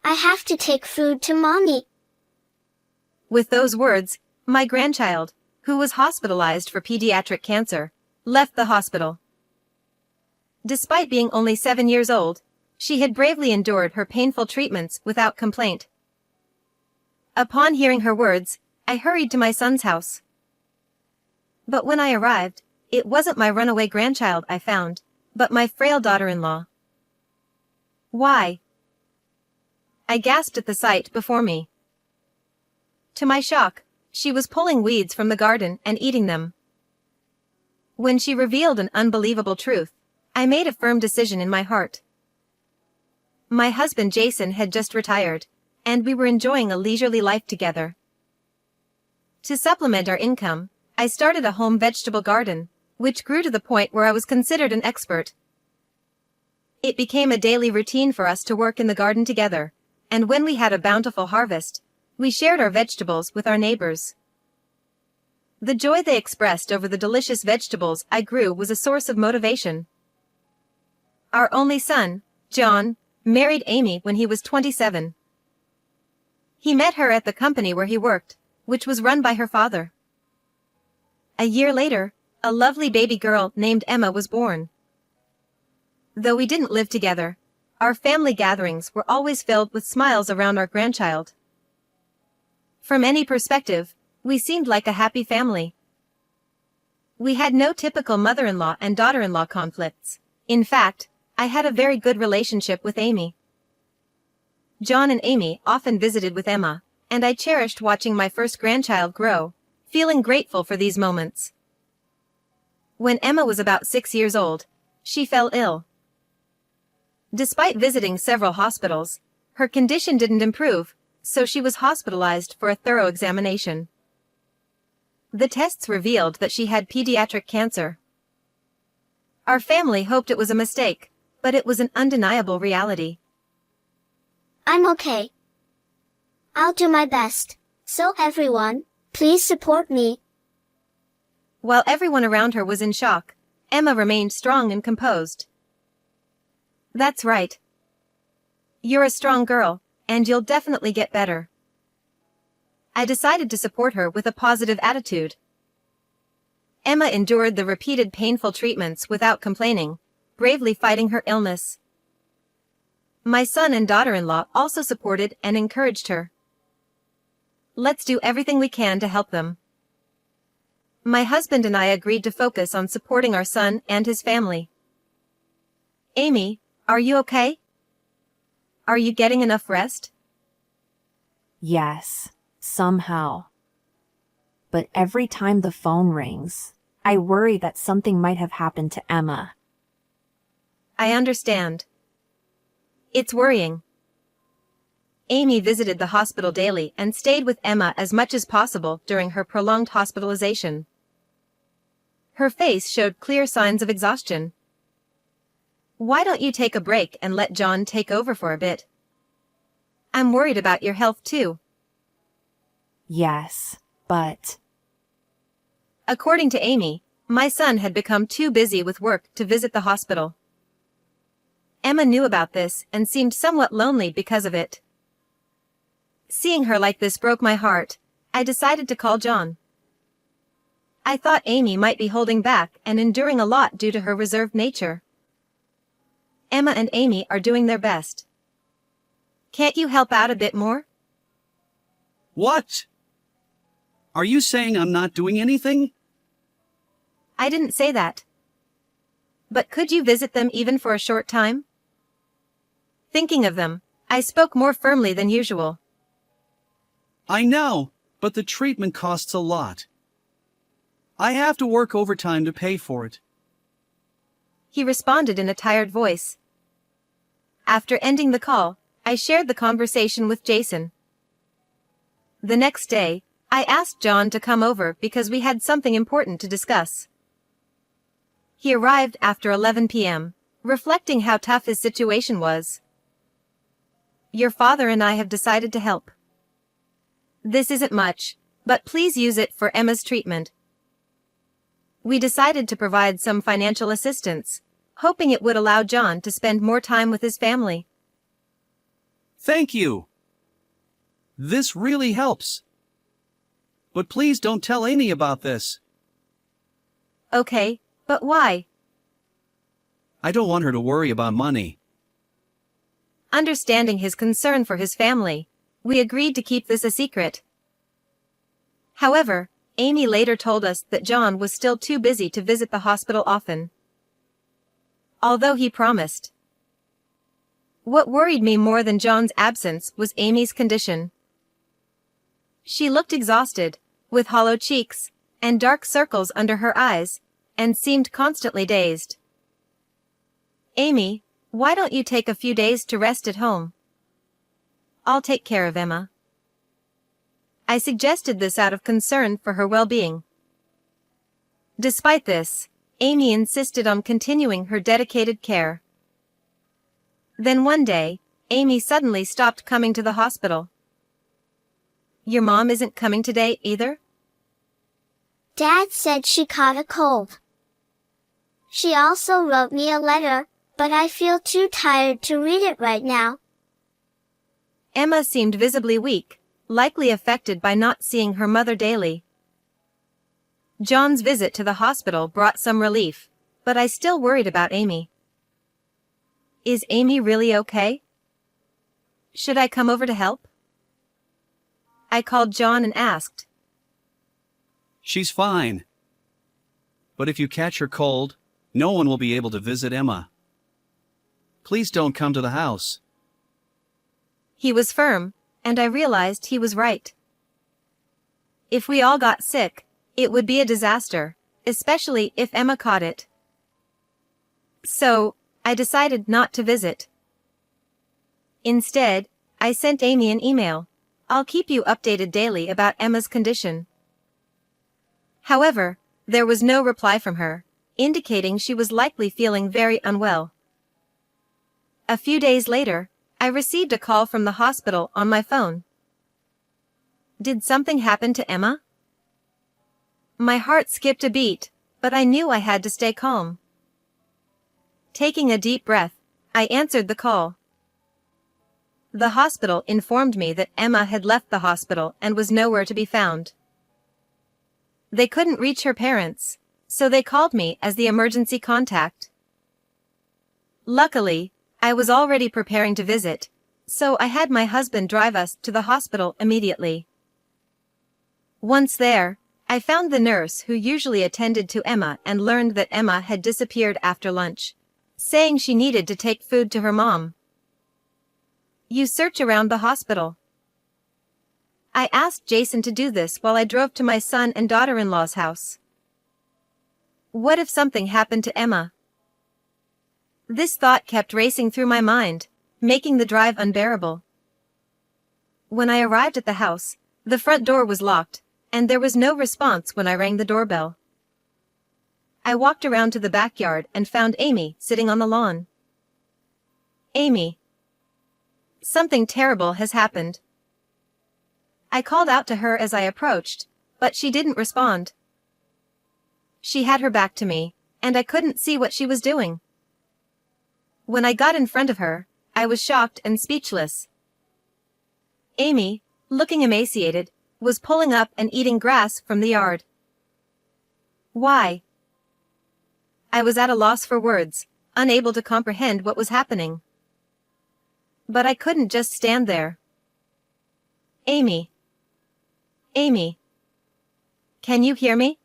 I have to take food to mommy. With those words, my grandchild, who was hospitalized for pediatric cancer, left the hospital. Despite being only 7 years old, she had bravely endured her painful treatments without complaint. Upon hearing her words, I hurried to my son's house. But when I arrived, it wasn't my runaway grandchild I found, but my frail daughter-in-law. Why? I gasped at the sight before me. To my shock, she was pulling weeds from the garden and eating them. When she revealed an unbelievable truth, I made a firm decision in my heart. My husband Jason had just retired, and we were enjoying a leisurely life together. To supplement our income, I started a home vegetable garden, which grew to the point where I was considered an expert. It became a daily routine for us to work in the garden together, and when we had a bountiful harvest, we shared our vegetables with our neighbors. The joy they expressed over the delicious vegetables I grew was a source of motivation. Our only son, John, married Amy when he was 27. He met her at the company where he worked, which was run by her father. A year later, a lovely baby girl named Emma was born. Though we didn't live together, our family gatherings were always filled with smiles around our grandchild. From any perspective, we seemed like a happy family. We had no typical mother-in-law and daughter-in-law conflicts. In fact, I had a very good relationship with Amy. John and Amy often visited with Emma, and I cherished watching my first grandchild grow, feeling grateful for these moments. When Emma was about 6 years old, she fell ill. Despite visiting several hospitals, her condition didn't improve, so she was hospitalized for a thorough examination. The tests revealed that she had pediatric cancer. Our family hoped it was a mistake, but it was an undeniable reality. I'm okay. I'll do my best. So everyone, please support me. While everyone around her was in shock, Emma remained strong and composed. That's right. You're a strong girl, and you'll definitely get better. I decided to support her with a positive attitude. Emma endured the repeated painful treatments without complaining, bravely fighting her illness. My son and daughter-in-law also supported and encouraged her. Let's do everything we can to help them. My husband and I agreed to focus on supporting our son and his family. Amy, are you okay? Are you getting enough rest? Yes, somehow. But every time the phone rings, I worry that something might have happened to Emma. I understand. It's worrying. Amy visited the hospital daily and stayed with Emma as much as possible during her prolonged hospitalization. Her face showed clear signs of exhaustion. Why don't you take a break and let John take over for a bit? I'm worried about your health too. Yes, but... According to Amy, my son had become too busy with work to visit the hospital. Emma knew about this and seemed somewhat lonely because of it. Seeing her like this broke my heart. I decided to call John. I thought Amy might be holding back and enduring a lot due to her reserved nature. Emma and Amy are doing their best. Can't you help out a bit more? What? Are you saying I'm not doing anything? I didn't say that. But could you visit them even for a short time? Thinking of them, I spoke more firmly than usual. I know, but the treatment costs a lot. I have to work overtime to pay for it. He responded in a tired voice. After ending the call, I shared the conversation with Jason. The next day, I asked John to come over because we had something important to discuss. He arrived after 11 p.m., reflecting how tough his situation was. Your father and I have decided to help. This isn't much, but please use it for Emma's treatment. We decided to provide some financial assistance, hoping it would allow John to spend more time with his family. Thank you. This really helps. But please don't tell Amy about this. Okay, but why? I don't want her to worry about money. Understanding his concern for his family, we agreed to keep this a secret. However, Amy later told us that John was still too busy to visit the hospital often, although he promised. What worried me more than John's absence was Amy's condition. She looked exhausted, with hollow cheeks, and dark circles under her eyes, and seemed constantly dazed. Amy, why don't you take a few days to rest at home? I'll take care of Emma. I suggested this out of concern for her well-being. Despite this, Amy insisted on continuing her dedicated care. Then one day, Amy suddenly stopped coming to the hospital. Your mom isn't coming today either? Dad said she caught a cold. She also wrote me a letter, but I feel too tired to read it right now. Emma seemed visibly weak, likely affected by not seeing her mother daily. John's visit to the hospital brought some relief, but I still worried about Amy. Is Amy really okay? Should I come over to help? I called John and asked. She's fine. But if you catch her cold, no one will be able to visit Emma. Please don't come to the house. He was firm, and I realized he was right. If we all got sick, it would be a disaster, especially if Emma caught it. So, I decided not to visit. Instead, I sent Amy an email. I'll keep you updated daily about Emma's condition. However, there was no reply from her, indicating she was likely feeling very unwell. A few days later, I received a call from the hospital on my phone. Did something happen to Emma? My heart skipped a beat, but I knew I had to stay calm. Taking a deep breath, I answered the call. The hospital informed me that Emma had left the hospital and was nowhere to be found. They couldn't reach her parents, so they called me as the emergency contact. Luckily, I was already preparing to visit, so I had my husband drive us to the hospital immediately. Once there, I found the nurse who usually attended to Emma and learned that Emma had disappeared after lunch, saying she needed to take food to her mom. You search around the hospital. I asked Jason to do this while I drove to my son and daughter-in-law's house. What if something happened to Emma? This thought kept racing through my mind, making the drive unbearable. When I arrived at the house, the front door was locked, and there was no response when I rang the doorbell. I walked around to the backyard and found Amy sitting on the lawn. Amy. Something terrible has happened. I called out to her as I approached, but she didn't respond. She had her back to me, and I couldn't see what she was doing. When I got in front of her, I was shocked and speechless. Amy, looking emaciated, was pulling up and eating grass from the yard. Why? I was at a loss for words, unable to comprehend what was happening. But I couldn't just stand there. Amy. Amy. Can you hear me?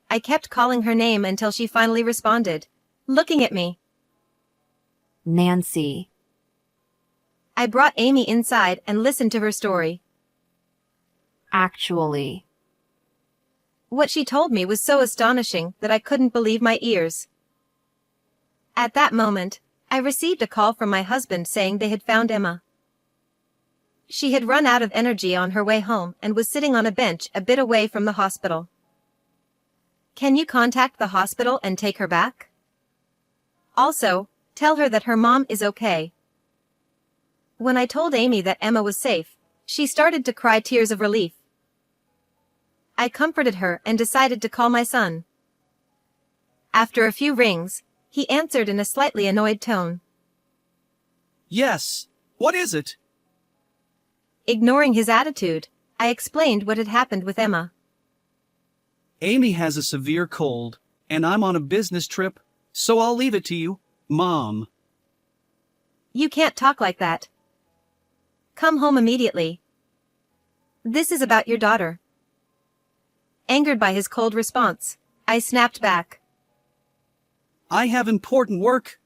I kept calling her name until she finally responded, looking at me. Nancy. I brought Amy inside and listened to her story. Actually. What she told me was so astonishing that I couldn't believe my ears. At that moment, I received a call from my husband saying they had found Emma. She had run out of energy on her way home and was sitting on a bench a bit away from the hospital. Can you contact the hospital and take her back? Also, tell her that her mom is okay. When I told Amy that Emma was safe, she started to cry tears of relief. I comforted her and decided to call my son. After a few rings, he answered in a slightly annoyed tone. Yes, What is it? Ignoring his attitude, I explained what had happened with Emma. Amy has a severe cold, and I'm on a business trip, so I'll leave it to you, Mom. You can't talk like that. Come home immediately. This is about your daughter. Angered by his cold response, I snapped back. I have important work.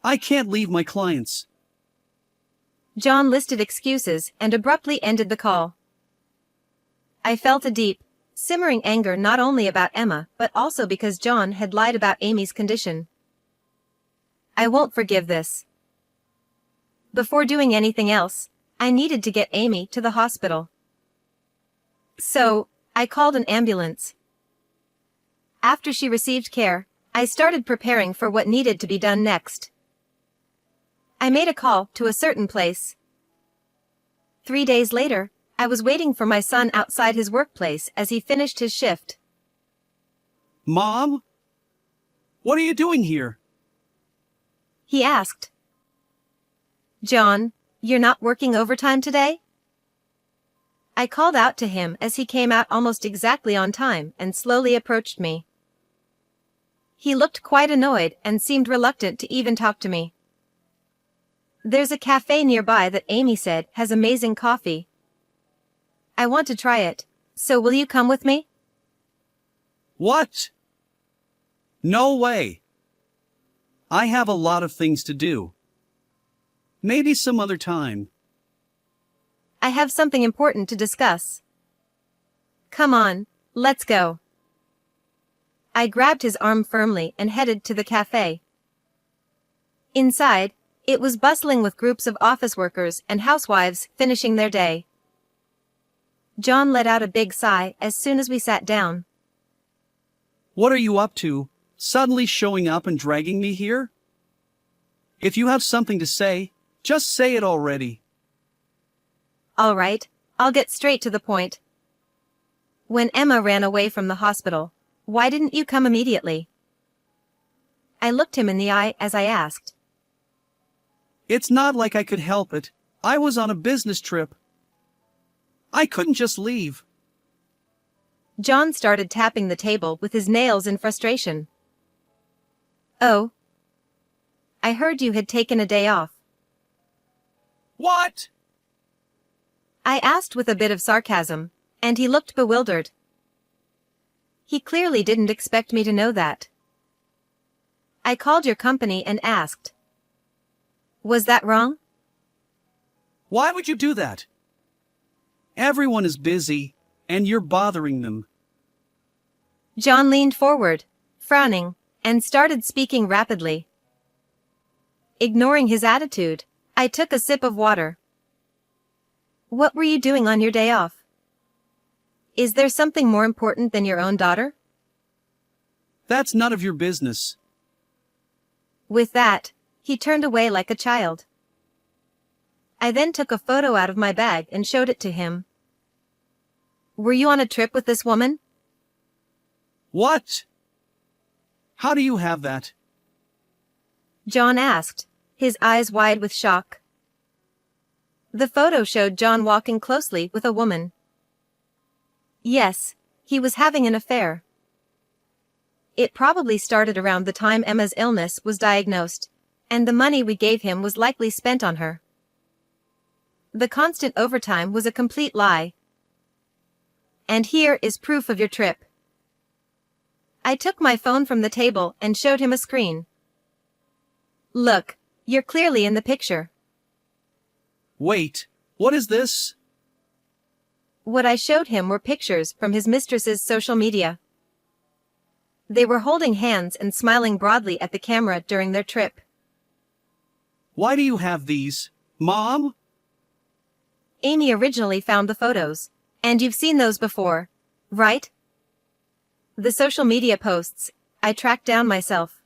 I can't leave my clients. John listed excuses and abruptly ended the call. I felt a deep, simmering anger not only about Emma but also because John had lied about Amy's condition. I won't forgive this. Before doing anything else, I needed to get Amy to the hospital. So, I called an ambulance. After she received care, I started preparing for what needed to be done next. I made a call to a certain place. 3 days later, I was waiting for my son outside his workplace as he finished his shift. Mom? What are you doing here? He asked. John, you're not working overtime today? I called out to him as he came out almost exactly on time and slowly approached me. He looked quite annoyed and seemed reluctant to even talk to me. There's a cafe nearby that Amy said has amazing coffee. I want to try it, so will you come with me? What? No way. I have a lot of things to do. Maybe some other time. I have something important to discuss. Come on, let's go. I grabbed his arm firmly and headed to the cafe. Inside, it was bustling with groups of office workers and housewives finishing their day. John let out a big sigh as soon as we sat down. What are you up to, suddenly showing up and dragging me here? If you have something to say, just say it already. All right, I'll get straight to the point. When Emma ran away from the hospital, why didn't you come immediately? I looked him in the eye as I asked. It's not like I could help it. I was on a business trip. I couldn't just leave. John started tapping the table with his nails in frustration. Oh. I heard you had taken a day off. What? I asked with a bit of sarcasm, and he looked bewildered. He clearly didn't expect me to know that. I called your company and asked. Was that wrong? Why would you do that? Everyone is busy, and you're bothering them. John leaned forward, frowning, and started speaking rapidly. Ignoring his attitude, I took a sip of water. What were you doing on your day off? Is there something more important than your own daughter? That's none of your business. With that, he turned away like a child. I then took a photo out of my bag and showed it to him. Were you on a trip with this woman? What? How do you have that? John asked, his eyes wide with shock. The photo showed John walking closely with a woman. Yes, he was having an affair. It probably started around the time Emma's illness was diagnosed, and the money we gave him was likely spent on her. The constant overtime was a complete lie. And here is proof of your trip. I took my phone from the table and showed him a screen. Look, you're clearly in the picture. Wait, what is this? What I showed him were pictures from his mistress's social media. They were holding hands and smiling broadly at the camera during their trip. Why do you have these, Mom? Amy originally found the photos, and you've seen those before, right? The social media posts, I tracked down myself.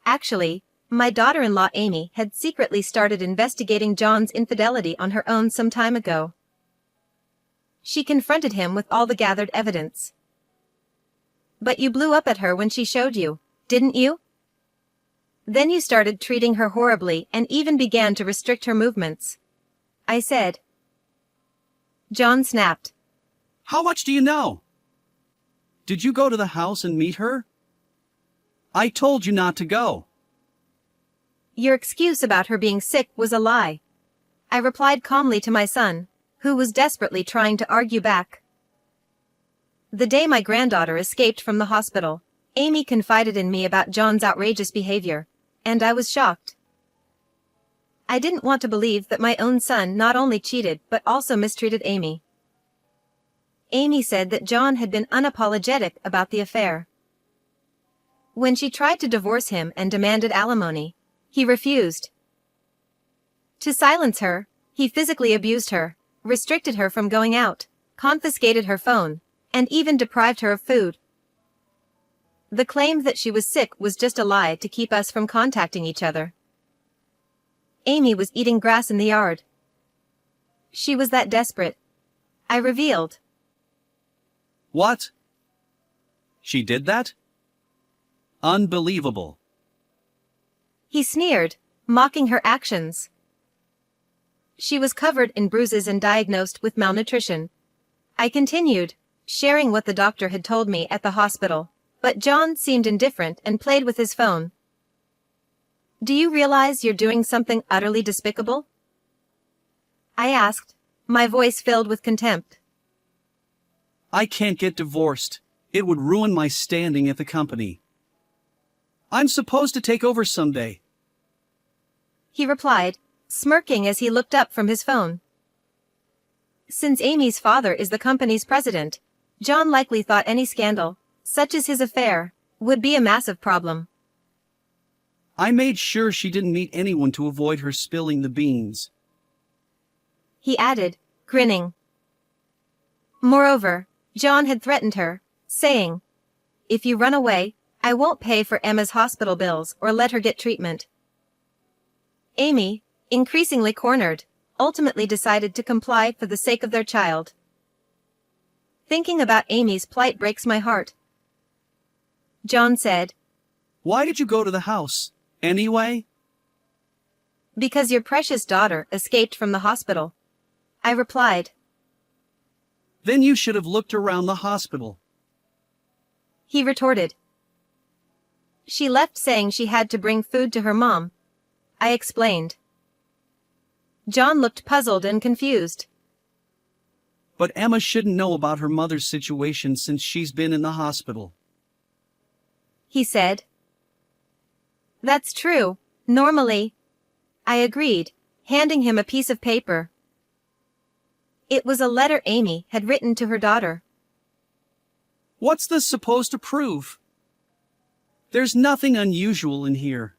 Actually, my daughter-in-law Amy had secretly started investigating John's infidelity on her own some time ago. She confronted him with all the gathered evidence. But you blew up at her when she showed you, didn't you? Then you started treating her horribly and even began to restrict her movements. I said. John snapped. How much do you know? Did you go to the house and meet her? I told you not to go. Your excuse about her being sick was a lie. I replied calmly to my son, who was desperately trying to argue back. The day my granddaughter escaped from the hospital, Amy confided in me about John's outrageous behavior, and I was shocked. I didn't want to believe that my own son not only cheated but also mistreated Amy. Amy said that John had been unapologetic about the affair. When she tried to divorce him and demanded alimony, he refused. To silence her, he physically abused her, restricted her from going out, confiscated her phone, and even deprived her of food. The claim that she was sick was just a lie to keep us from contacting each other. Amy was eating grass in the yard. She was that desperate. I revealed. What? She did that? Unbelievable. He sneered, mocking her actions. She was covered in bruises and diagnosed with malnutrition. I continued, sharing what the doctor had told me at the hospital, but John seemed indifferent and played with his phone. Do you realize you're doing something utterly despicable? I asked, my voice filled with contempt. I can't get divorced. It would ruin my standing at the company. I'm supposed to take over someday. He replied, smirking as he looked up from his phone. Since Amy's father is the company's president, John likely thought any scandal, such as his affair, would be a massive problem. I made sure she didn't meet anyone to avoid her spilling the beans. He added, grinning. Moreover, John had threatened her, saying, if you run away, I won't pay for Emma's hospital bills or let her get treatment. Amy, increasingly cornered, ultimately decided to comply for the sake of their child. Thinking about Amy's plight breaks my heart. John said, Why did you go to the house, anyway? Because your precious daughter escaped from the hospital. I replied. Then you should have looked around the hospital. He retorted. She left saying she had to bring food to her mom. I explained. John looked puzzled and confused. But Emma shouldn't know about her mother's situation since she's been in the hospital. He said. That's true, normally. I agreed, handing him a piece of paper. It was a letter Amy had written to her daughter. What's this supposed to prove? There's nothing unusual in here.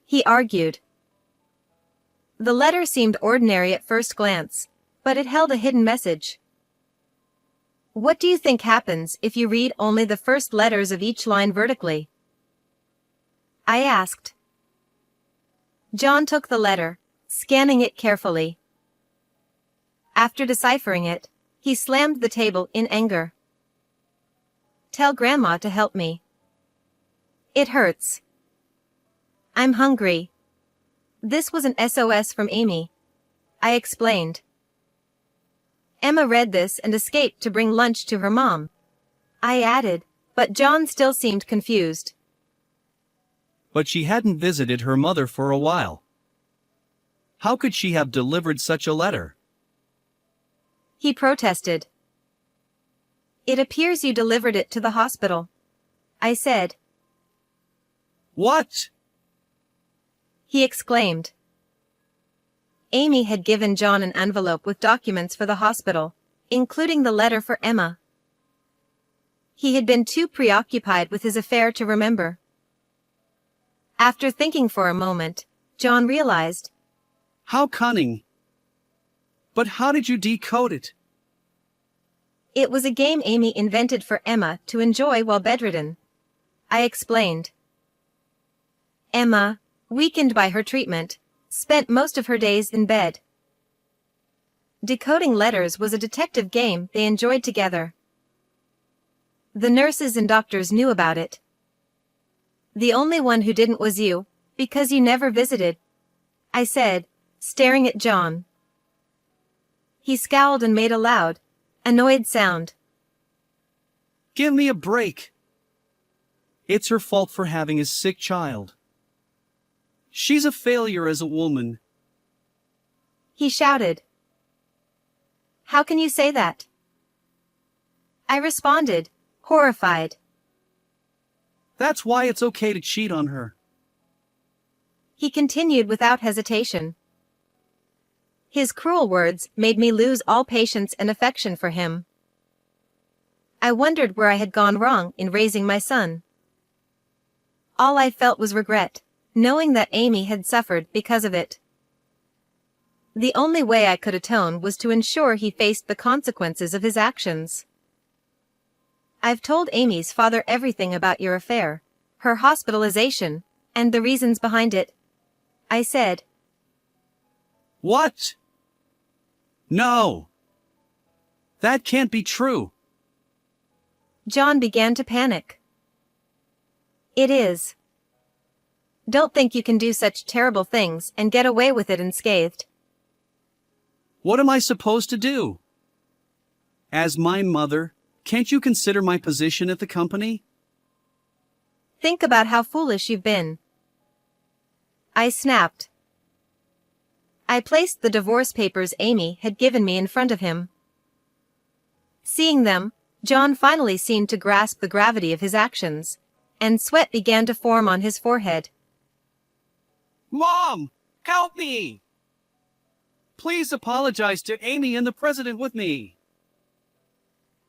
He argued. The letter seemed ordinary at first glance, but it held a hidden message. What do you think happens if you read only the first letters of each line vertically? I asked. John took the letter, scanning it carefully. After deciphering it, he slammed the table in anger. Tell Grandma to help me. It hurts. I'm hungry. This was an SOS from Amy. I explained. Emma read this and escaped to bring lunch to her mom. I added, but John still seemed confused. But she hadn't visited her mother for a while. How could she have delivered such a letter? He protested. It appears you delivered it to the hospital. I said. What? He exclaimed. Amy had given John an envelope with documents for the hospital, including the letter for Emma. He had been too preoccupied with his affair to remember. After thinking for a moment, John realized. How cunning. But how did you decode it? It was a game Amy invented for Emma to enjoy while bedridden. I explained. Emma, weakened by her treatment, spent most of her days in bed. Decoding letters was a detective game they enjoyed together. The nurses and doctors knew about it. The only one who didn't was you, because you never visited, I said, staring at John. He scowled and made a loud, annoyed sound. Give me a break. It's her fault for having a sick child. She's a failure as a woman. He shouted. How can you say that? I responded, horrified. That's why it's okay to cheat on her. He continued without hesitation. His cruel words made me lose all patience and affection for him. I wondered where I had gone wrong in raising my son. All I felt was regret, knowing that Amy had suffered because of it. The only way I could atone was to ensure he faced the consequences of his actions. I've told Amy's father everything about your affair, her hospitalization, and the reasons behind it, I said. What? No. That can't be true. John began to panic. It is. Don't think you can do such terrible things and get away with it unscathed. What am I supposed to do? As my mother, can't you consider my position at the company? Think about how foolish you've been. I snapped. I placed the divorce papers Amy had given me in front of him. Seeing them, John finally seemed to grasp the gravity of his actions, and sweat began to form on his forehead. Mom, help me! Please apologize to Amy and the president with me.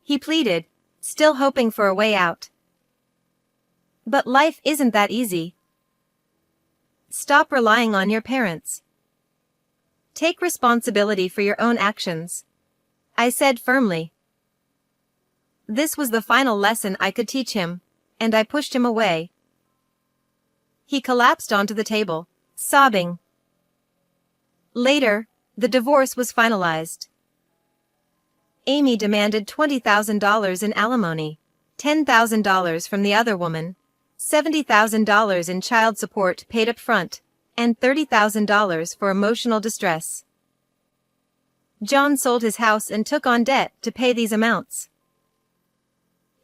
He pleaded, still hoping for a way out. But life isn't that easy. Stop relying on your parents. Take responsibility for your own actions, I said firmly. This was the final lesson I could teach him, and I pushed him away. He collapsed onto the table, sobbing. Later, the divorce was finalized. Amy demanded $20,000 in alimony, $10,000 from the other woman, $70,000 in child support paid up front, and $30,000 for emotional distress. John sold his house and took on debt to pay these amounts.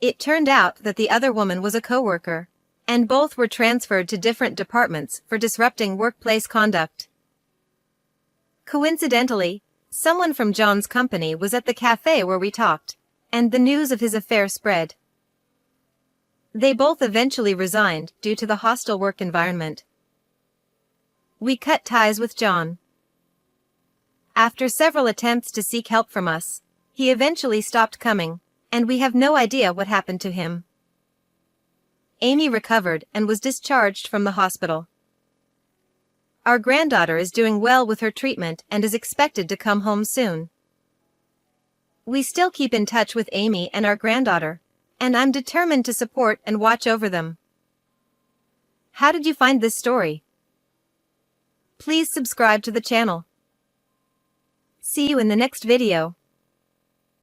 It turned out that the other woman was a coworker, and both were transferred to different departments for disrupting workplace conduct. Coincidentally, someone from John's company was at the cafe where we talked, and the news of his affair spread. They both eventually resigned due to the hostile work environment. We cut ties with John. After several attempts to seek help from us, he eventually stopped coming, and we have no idea what happened to him. Amy recovered and was discharged from the hospital. Our granddaughter is doing well with her treatment and is expected to come home soon. We still keep in touch with Amy and our granddaughter, and I'm determined to support and watch over them. How did you find this story? Please subscribe to the channel. See you in the next video.